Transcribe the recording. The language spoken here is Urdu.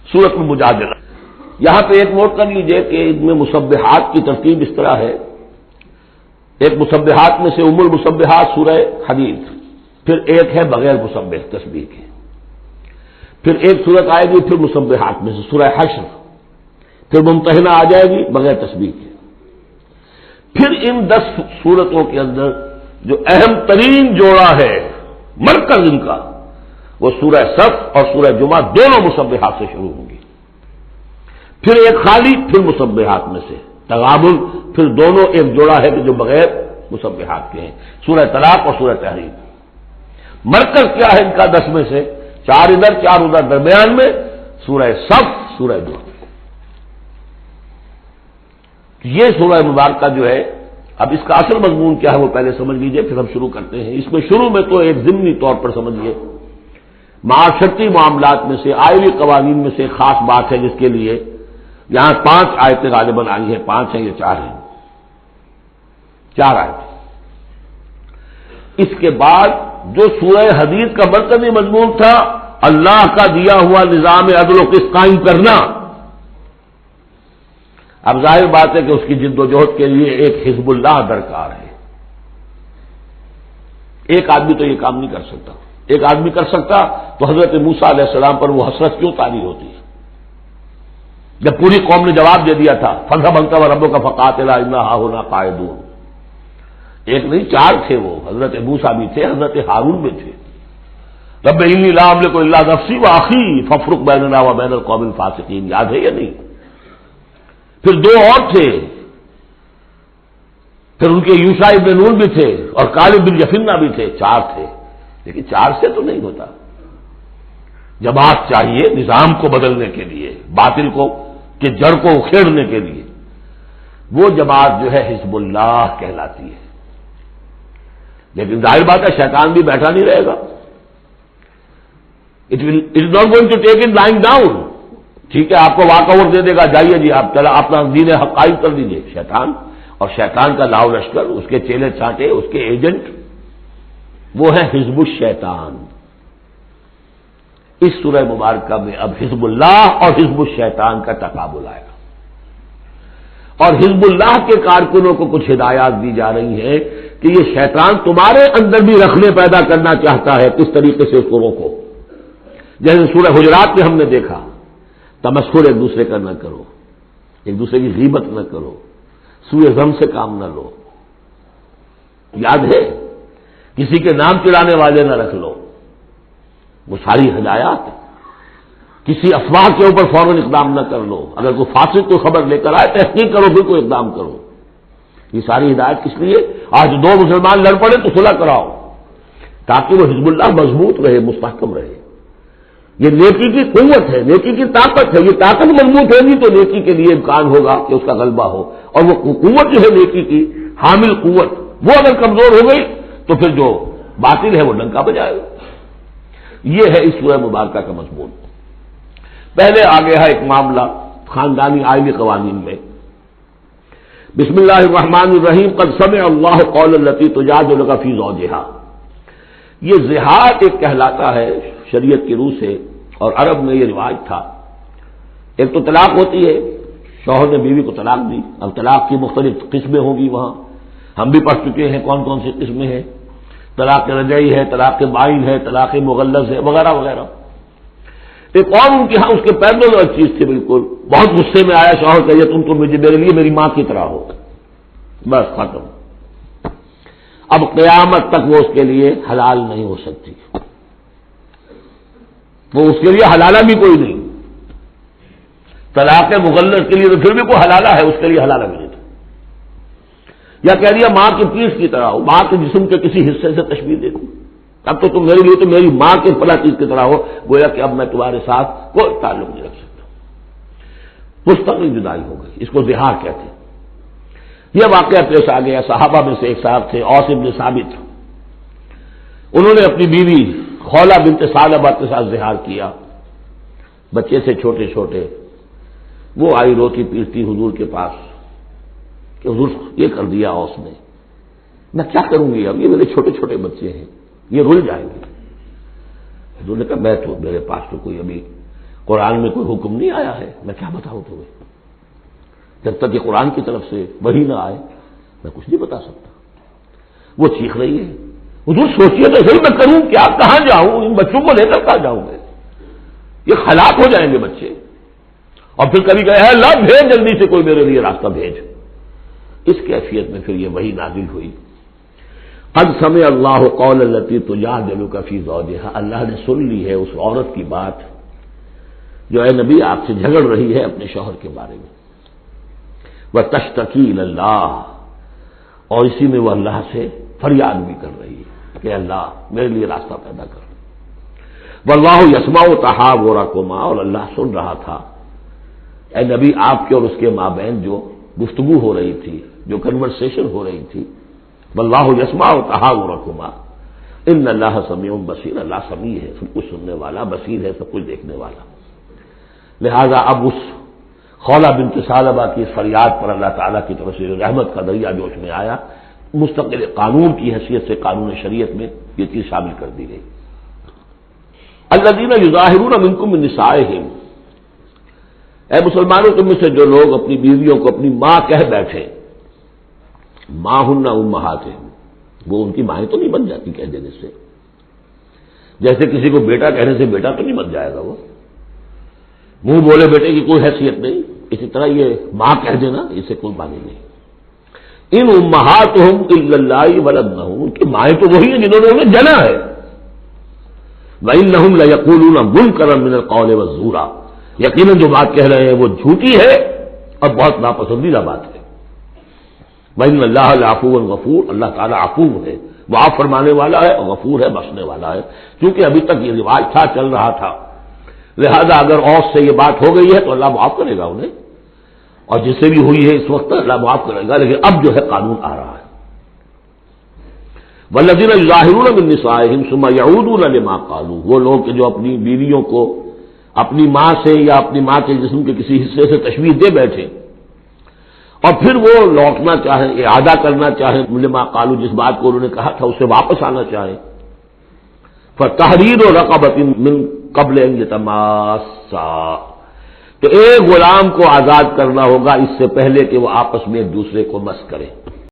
سورۃ المجادلہ. یہاں پہ ایک نوٹ کر لیجئے کہ ان میں مسبحات کی ترتیب اس طرح ہے. ایک مسبحات میں سے ام المسبحات سورہ حدید، پھر ایک ہے بغیر مسبح تسبیح کے، پھر ایک صورت آئے گی پھر مسبحات میں سے سورہ حشر، پھر ممتحنہ آ جائے گی بغیر تسبیح کے. پھر ان 10 سورتوں کے اندر جو اہم ترین جوڑا ہے مرکز ان کا، وہ سورہ صف اور سورہ جمعہ دونوں مسبحات سے شروع ہوں گی. پھر ایک خالی، پھر مسبحات میں سے تغابن، پھر دونوں ایک جوڑا ہے کہ جو بغیر مسبحات کے ہیں، سورہ طلاق اور سورہ تحریم. مرکز کیا ہے ان کا 10 میں سے؟ 4 ادھر 4 ادھر، درمیان میں سورہ صف، سورہ جمعہ. یہ سورہ مبارکہ جو ہے، اب اس کا اصل مضمون کیا ہے وہ پہلے سمجھ لیجئے، پھر ہم شروع کرتے ہیں. اس میں شروع میں تو ایک ضمنی طور پر سمجھیے، معاشرتی معاملات میں سے، آئلی قوانین میں سے ایک خاص بات ہے جس کے لیے یہاں 5 آیتیں غالباً آئی ہیں. 5 ہیں یا 4 ہیں؟ 4 آیتیں. اس کے بعد جو سورہ حدید کا مرکزی مضمون تھا، اللہ کا دیا ہوا نظام عدل و قسط قائم کرنا، اب ظاہر بات ہے کہ اس کی جد و جہد کے لیے ایک حزب اللہ درکار ہے. ایک آدمی تو یہ کام نہیں کر سکتا. ایک آدمی کر سکتا تو حضرت موسیٰ علیہ السلام پر وہ حسرت کیوں طاری ہوتی ہے جب پوری قوم نے جواب دے دیا تھا فَاذْهَبْ أَنْتَ وَرَبُّكَ فَقَاتِلَا إِنَّا هَاهُنَا قَاعِدُونَ. ایک نہیں 4 تھے وہ، حضرت موسیٰ بھی تھے، حضرت ہارون بھی تھے. رب انی لا املک الا نفسی واخی فافرق بیننا وبین القوم الفاسقین. یاد ہے یا نہیں؟ پھر 2 اور تھے، پھر ان کے یوشع ابن نون بھی تھے اور کالب بن یفنہ بھی تھے. 4 تھے، لیکن 4 سے تو نہیں ہوتا. جماعت چاہیے نظام کو بدلنے کے لیے، باطل کو کہ جڑ کو اکھیڑنے کے لیے. وہ جماعت جو ہے حزب اللہ کہلاتی ہے. لیکن ظاہر بات ہے شیطان بھی بیٹھا نہیں رہے گا. It is not going to take it lying down. ٹھیک ہے، آپ کو واک اوور دے دے گا، جائیے جی آپ چلا اپنا دین حق قائم کر دیجیے. شیطان اور شیطان کا لاؤ لشکر، اس کے چیلے چانٹے، اس کے ایجنٹ، وہ ہے حزب الشیطان. اس سورہ مبارکہ میں اب حزب اللہ اور حزب الشیطان کا تقابل آئے گا، اور حزب اللہ کے کارکنوں کو کچھ ہدایات دی جا رہی ہیں کہ یہ شیطان تمہارے اندر بھی رکھنے پیدا کرنا چاہتا ہے. کس طریقے سے اس کو روکو؟ جیسے سورہ حجرات میں ہم نے دیکھا، تمسخر ایک دوسرے کا نہ کرو، ایک دوسرے کی غیبت نہ کرو، سوء ظن سے کام نہ لو. یاد ہے؟ کسی کے نام چڑھانے والے نہ رکھ لو. وہ ساری ہدایات. کسی افواہ کے اوپر فوراً اقدام نہ کر لو. اگر کوئی فاسق کو خبر لے کر آئے تحقیق کرو پھر کوئی اقدام کرو. یہ ساری ہدایت کس لیے؟ آج 2 مسلمان لڑ پڑے تو صلح کراؤ، تاکہ وہ حزب اللہ مضبوط رہے، مستحکم رہے. یہ نیکی کی قوت ہے، نیکی کی طاقت ہے. یہ طاقت مضبوط ہوگی تو نیکی کے لیے امکان ہوگا کہ اس کا غلبہ ہو. اور وہ قوت جو ہے نیکی کی حامل قوت، وہ اگر کمزور ہو گئی تو پھر جو باطل ہے وہ ڈنکا بجائے گا. یہ ہے اس سورہ مبارکہ کا مضمون. پہلے آگے ہے ایک معاملہ خاندانی آئلی قوانین میں. بسم اللہ الرحمن الرحیم. قد سمع اللہ قول التی تجادلک فی زوجہا. یہ زہار ایک کہلاتا ہے شریعت کی روح سے، اور عرب میں یہ رواج تھا. ایک تو طلاق ہوتی ہے، شوہر نے بیوی کو طلاق دی. اب طلاق کی مختلف قسمیں ہوں گی. وہاں ہم بھی پڑھ چکے ہیں کون کون سی قسمیں ہیں. طلاق رجعی ہے، طلاق بائن ہے، طلاق مغلظ ہے، وغیرہ وغیرہ. ایک اور ان کے ہاں اس کے پیرل اور چیز تھی بالکل. بہت غصے میں آیا شوہر کہ تم تو میرے لیے میری ماں کی طرح ہو. بس ختم. اب قیامت تک وہ اس کے لیے حلال نہیں ہو سکتی. وہ اس کے لیے حلالہ بھی کوئی نہیں. طلاق مغلظ کے لیے تو پھر بھی کوئی حلالہ ہے، اس کے لیے حلالہ بھی نہیں. یا کہہ دیا ماں کی پیٹھ کی طرح ہو، ماں کے جسم کے کسی حصے سے تشبیہ دے دی. اب تو تم میرے لیے تو میری ماں کے فلاں چیز کی طرح ہو، گویا کہ اب میں تمہارے ساتھ کوئی تعلق نہیں رکھ سکتا. مستقل جدائی ہو گئی. اس کو زہار کہتے ہیں. یہ واقعہ پیش آ گیا. صحابہ میں سے ایک صاحب تھے اوس بن ثابت. انہوں نے اپنی بیوی خولہ بنت ثعلبہ کے ساتھ زہار کیا. بچے سے چھوٹے چھوٹے. وہ آئی روتی پیٹتی حضور کے پاس کہ حضور یہ کر دیا اوس نے، میں کیا کروں گی؟ اب یہ میرے چھوٹے چھوٹے بچے ہیں، یہ رل جائیں گے. حضور نے کہا میں تو میرے پاس تو کوئی ابھی قرآن میں کوئی حکم نہیں آیا ہے، میں کیا بتاؤں تمہیں؟ جب تک کہ قرآن کی طرف سے وحی نہ آئے میں کچھ نہیں بتا سکتا۔ وہ چیخ رہی ہے، حضور سوچیے تو صحیح میں کروں کیا، کہاں جاؤں، ان بچوں کو لے کر کہاں جاؤں میں، یہ ہلاک ہو جائیں گے بچے۔ اور پھر کبھی کہے اے اللہ بھیج جلدی سے کوئی میرے لیے راستہ بھیج۔ اس کیفیت میں پھر یہ وحی نازل ہوئی۔ قد سمع اللہ قول التی تجادلک فی زوجہا، اللہ نے سن لی ہے اس عورت کی بات جو اے نبی آپ سے جھگڑ رہی ہے اپنے شوہر کے بارے میں، وتشتکی الی اللہ، اور اسی میں وہ اللہ سے فریاد بھی کر رہی ہے کہ اللہ میرے لیے راستہ پیدا کر۔ واللہ یسمع تحاورکما، اور اللہ سن رہا تھا اے نبی آپ کے اور اس کے مابین جو گفتگو ہو رہی تھی، جو کنورسیشن ہو رہی تھی۔ واللہ یسمع تحاورکما ان اللہ سمیع بصیر، اللہ سمیع ہے، سب کچھ سننے والا، بصیر ہے، سب کچھ دیکھنے والا۔ لہذا اب اس خولہ بنت ثعلبہ کی اس فریاد پر اللہ تعالیٰ کی طرف سے رحمت کا دریا جوش میں آیا، مستقل قانون کی حیثیت سے قانون شریعت میں یہ چیز شامل کر دی گئی۔ الذین یظاہرون منکم من نسائہم، اے مسلمانوں تم میں سے جو لوگ اپنی بیویوں کو اپنی ماں کہہ بیٹھے، ماں ہن امہاتہم، وہ ان کی مائیں تو نہیں بن جاتی کہہ دینے سے، جیسے کسی کو بیٹا کہنے سے بیٹا تو نہیں بن جائے گا، وہ منہ بولے بیٹے کی کوئی حیثیت نہیں، اسی طرح یہ ماں کہہ دینا اسے کوئی معنی نہیں۔ ان امہاتہم الا اللہ ولدنہم، ان کی مائیں تو وہی ہیں جنہوں نے انہیں جنا ہے۔ وانہم لیقولون منکرا من القول والزورا، یقیناً جو بات کہہ رہے ہیں وہ جھوٹی ہے اور بہت ناپسندیدہ بات ہے۔ وَإِنَّ اللَّهَ لَعَفُوٌّ غَفُورٌ، اللہ تعالیٰ عفو ہے، معاف فرمانے والا ہے اور غفور ہے، بخشنے والا ہے۔ چونکہ ابھی تک یہ رواج تھا، چل رہا تھا، لہذا اگر اور سے یہ بات ہو گئی ہے تو اللہ معاف کرے گا انہیں، اور جس سے بھی ہوئی ہے اس وقت اللہ معاف کرے گا، لیکن اب جو ہے قانون آ رہا ہے۔ وَالَّذِينَ يُظَاهِرُونَ مِن نِّسَائِهِمْ ثُمَّ يَعُودُونَ لِمَا قَالُوا، وہ لوگ کہ جو اپنی بیویوں کو اپنی ماں سے یا اپنی ماں کے جسم کے کسی حصے سے تشبیہ دے بیٹھے اور پھر وہ لوٹنا چاہیں، اعادہ کرنا چاہیں لما قالوا، جس بات کو انہوں نے کہا تھا اسے واپس آنا چاہیں، فَتَحْرِيرُ رَقَبَةٍ مِّن قَبْلِ أَن يَتَمَاسَّا، تو ایک غلام کو آزاد کرنا ہوگا اس سے پہلے کہ وہ آپس میں ایک دوسرے کو مس کریں۔